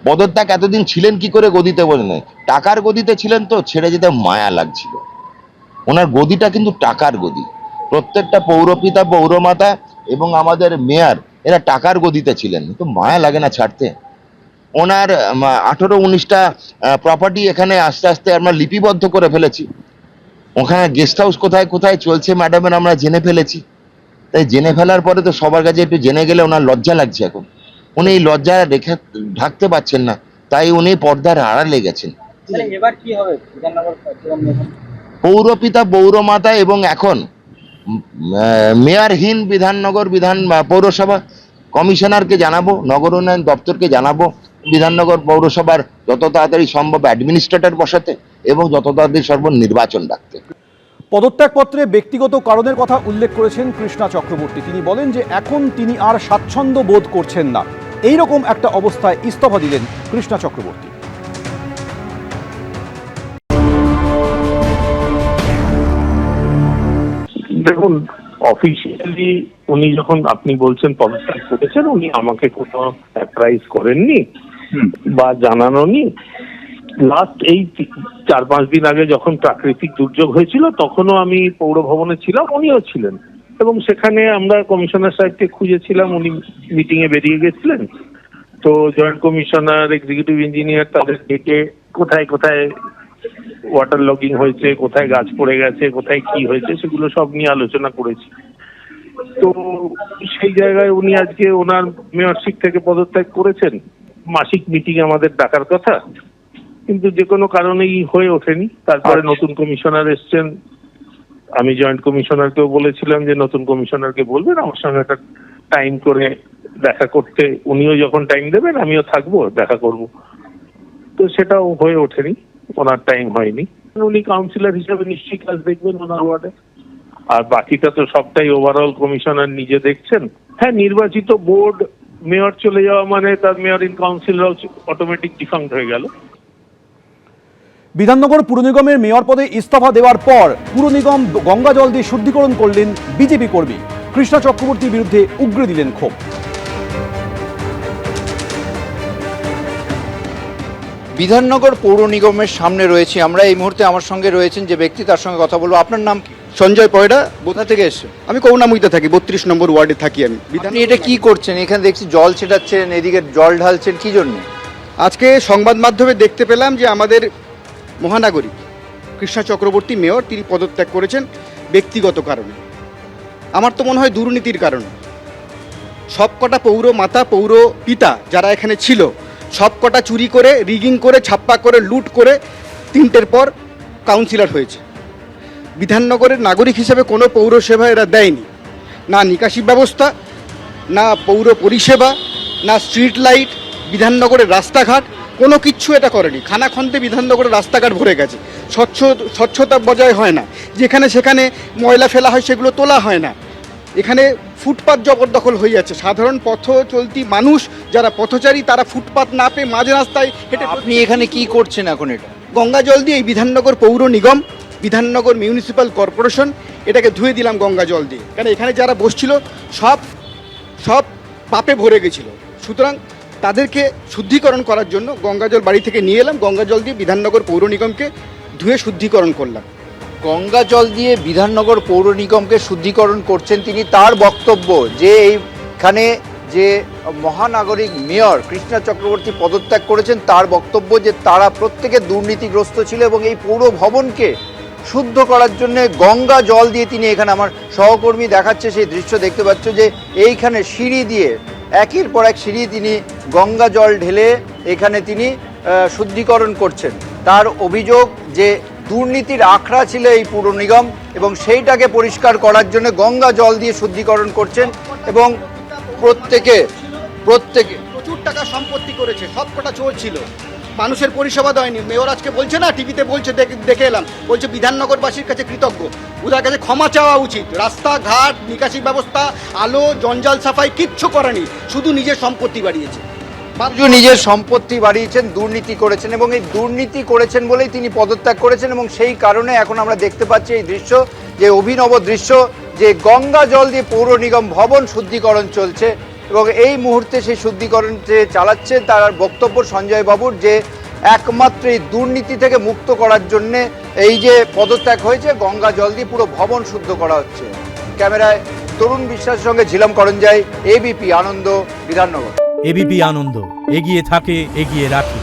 পদত্যাগ এতদিন ছিলেন কি করে গদিতে বলে নয়, টাকার গদিতে ছিলেন তো ছেড়ে যেতে মায়া লাগছিল। ওনার গদিটা কিন্তু টাকার গদি। প্রত্যেকটা পৌরপিতা পৌরমাতা এবং আমাদের মেয়র এরা টাকার গদিতে ছিলেন, তো মায়া লাগে না ছাড়তে। ওনার 18-19টা প্রপার্টি এখানে আস্তে আস্তে আমরা লিপিবদ্ধ করে ফেলেছি। ওখানে গেস্ট হাউস কোথায় কোথায় চলছে ম্যাডামের আমরা জেনে ফেলেছি। তাই জেনে ফেলার পরে তো সবার কাছে একটু জেনে গেলে ওনার লজ্জা লাগছে এখন। উনি এই লজ্জা রেখে ঢাকতে পারছেন না, তাই উনি পর্দার আড়ালে গেছেন। এবার কি হবে বিধাননগর? পৌরপিতা পৌরমাতা এবং এখন মেয়রহীন বিধাননগর পৌরসভা কমিশনারকে জানাবো, নগর উন্নয়ন দপ্তরকে জানাবো বিধাননগর পৌরসভার যত তাড়াতাড়ি সম্ভব অ্যাডমিনিস্ট্রেটর বসাতে এবং যত তাড়াতাড়ি সম্ভব নির্বাচন ডাকতে। পদত্যাগপত্রে ব্যক্তিগত কারণের কথা উল্লেখ করেছেন কৃষ্ণা চক্রবর্তী। তিনি বলেন যে এখন তিনি আর স্বাচ্ছন্দ্য বোধ করছেন না। এইরকম একটা অবস্থায় ইস্তফা দিলেন কৃষ্ণা চক্রবর্তী। দেখুন, অফিসিয়ালি উনি যখন আপনি বলছেন পদত্যাগ করেছেন, উনি আমাকে কোনো অ্যাপ্রাইজ করেননি বা জানানোনি। লাস্ট এই 4-5 দিন আগে যখন প্রাকৃতিক দুর্যোগ হয়েছিল তখনও আমি পৌর ভবনে ছিলাম, উনিও ছিলেন, এবং সেখানে আমরা কমিশনার সাহেবকে খুঁজেছিলাম, উনি মিটিং এ বেরিয়ে গেছিলেন। তো জয়েন্ট কমিশনার, এক্সিকিউটিভ ইঞ্জিনিয়ার তাদের ডেকে কোথায় কোথায় ওয়াটার লগিং হয়েছে, কোথায় গাছ পড়ে গেছে, কোথায় কি হয়েছে সেগুলো সব নিয়ে আলোচনা করেছি। তো সেই জায়গায় উনি আজকে ওনার মেয়রশিপ থেকে পদত্যাগ করেছেন। মাসিক মিটিং আমাদের ডাকার কথা, কিন্তু যে কোনো কারণেই হয়ে ওঠেনি। তারপরে নতুন কমিশনার এসছেন, আমি জয়েন্ট কমিশনারকেও বলেছিলাম যে নতুন কমিশনারকে বলবেন আমার সঙ্গে একটা টাইম করে দেখা করতে। উনিও যখন টাইম দেবেন আমিও থাকবো, দেখা করব। তো সেটাও হয়ে ওঠেনি, ওনার টাইম হয়নি। উনি কাউন্সিলর হিসেবে নিশ্চয়ই কাজ দেখবেন ওনার ওয়ার্ডে, আর বাকিটা তো সবটাই ওভারঅল কমিশনার নিজে দেখছেন। হ্যাঁ, নির্বাচিত বোর্ড মেয়র চলে যাওয়া মানে তার মেয়র ইন কাউন্সিলর অটোমেটিক ডিফাঙ্ক্ট হয়ে গেল। বিধাননগর পুর নিগমের মেয়র পদে ইস্তফা দেওয়ার পর পুর নিগম গঙ্গা জল দিয়ে শুদ্ধিকরণ করলেন বিজেপি কর্মী। কৃষ্ণা চক্রবর্তীর বিরুদ্ধে উগরে দিলেন ক্ষোভ। বিধাননগর পৌর নিগমের সামনে রয়েছি আমরা এই মুহূর্তে। আমার সঙ্গে রয়েছেন যে ব্যক্তি, তার সঙ্গে কথা বলবো। আপনার নাম কি? সঞ্জয় পয়ডা। কোথা থেকে এসেছেন? আমি করুণাময়ীতে থাকি, 32 নম্বর ওয়ার্ডে থাকি আমি। আপনি এটা কি করছেন? এখানে দেখছি জল ছেটাচ্ছেন, এদিকে জল ঢালছেন, কি জন্য? আজকে সংবাদ মাধ্যমে দেখতে পেলাম যে আমাদের মহানাগরিক কৃষ্ণা চক্রবর্তী মেয়র, তিনি পদত্যাগ করেছেন ব্যক্তিগত কারণে। আমার তো মনে হয় দুর্নীতির কারণে। সবকটা পৌর মাতা পৌর পিতা যারা এখানে ছিল সবকটা চুরি করে, রিগিং করে, ছাপ্পা করে, লুট করে 3টের পর কাউন্সিলর হয়েছে। বিধাননগরের নাগরিক হিসেবে কোনো পৌরসেবা এরা দেয়নি, না নিকাশি ব্যবস্থা, না পৌর পরিষেবা, না স্ট্রিট লাইট, বিধাননগরের রাস্তাঘাট, কোনো কিচ্ছু এটা করেনি। খানাখন্দে বিধাননগরের রাস্তাঘাট ভরে গেছে, স্বচ্ছতা বজায় হয় না, যেখানে সেখানে ময়লা ফেলা হয় সেগুলো তোলা হয় না। এখানে ফুটপাত জবরদখল হয়ে যাচ্ছে। সাধারণ পথ চলতি মানুষ যারা পথচারী তারা ফুটপাত না পেয়ে মাঝ রাস্তায় হেঁটে। আপনি এখানে কি করছেন এখন? এটা গঙ্গা জল দিয়ে এই বিধাননগর পৌর নিগম, বিধাননগর মিউনিসিপ্যাল কর্পোরেশন এটাকে ধুয়ে দিলাম গঙ্গা জল দিয়ে, কারণ এখানে যারা বসছিল সব পাপে ভরে গেছিল। সুতরাং তাদেরকে শুদ্ধিকরণ করার জন্য গঙ্গা জল বাড়ি থেকে নিয়ে এলাম, গঙ্গা জল দিয়ে বিধাননগর পৌর নিগমকে ধুয়ে শুদ্ধিকরণ করলাম। গঙ্গা জল দিয়ে বিধাননগর পৌর নিগমকে শুদ্ধিকরণ করছেন তিনি। তার বক্তব্য যে এইখানে যে মহানাগরিক মেয়র কৃষ্ণা চক্রবর্তী পদত্যাগ করেছেন, তার বক্তব্য যে তারা প্রত্যেকে দুর্নীতিগ্রস্ত ছিল এবং এই পৌর ভবনকে শুদ্ধ করার জন্য গঙ্গা জল দিয়ে তিনি এখানে, আমার সহকর্মী দেখাচ্ছে সেই দৃশ্য দেখতে পাচ্ছ, যে এইখানে সিঁড়ি দিয়ে একের পর এক সিঁড়ি তিনি গঙ্গা জল ঢেলে এখানে তিনি শুদ্ধিকরণ করছেন। তার অভিযোগ যে দুর্নীতির আখড়া ছিল এই পুর নিগম এবং সেইটাকে পরিষ্কার করার জন্য গঙ্গা জল দিয়ে শুদ্ধিকরণ করছেন এবং প্রত্যেকে প্রচুর টাকা সম্পত্তি করেছে, সবকটা চোর ছিল, মানুষের পরিষেবা দেয়নি। মেয়র আজকে বলছে না, টিভিতে বলছে, দেখে এলাম, বলছে বিধাননগরবাসীর কাছে কৃতজ্ঞ, ওদের কাছে ক্ষমা চাওয়া উচিত। রাস্তাঘাট, নিকাশি ব্যবস্থা, আলো, জঞ্জাল সাফাই কিচ্ছু করেনি, শুধু নিজের সম্পত্তি বাড়িয়েছে। নিজের সম্পত্তি বাড়িয়েছেন, দুর্নীতি করেছেন এবং এই দুর্নীতি করেছেন বলেই তিনি পদত্যাগ করেছেন এবং সেই কারণে এখন আমরা দেখতে পাচ্ছি এই দৃশ্য, যে অভিনব দৃশ্য, যে গঙ্গা জল দিয়ে পৌর নিগম ভবন শুদ্ধিকরণ চলছে এবং এই মুহূর্তে সেই শুদ্ধিকরণ যে চালাচ্ছেন তার বক্তব্য সঞ্জয় বাবুর যে একমাত্র এই দুর্নীতি থেকে মুক্ত করার জন্যে এই যে পদত্যাগ হয়েছে, গঙ্গা জল দিয়ে পুরো ভবন শুদ্ধ করা হচ্ছে। ক্যামেরায় তরুণ বিশ্বাসের সঙ্গে ঝিলম করঞ্জাই, এবিপি আনন্দ, বিধাননগর। এবিপি আনন্দ, এগিয়ে থাকে, এগিয়ে রাখে।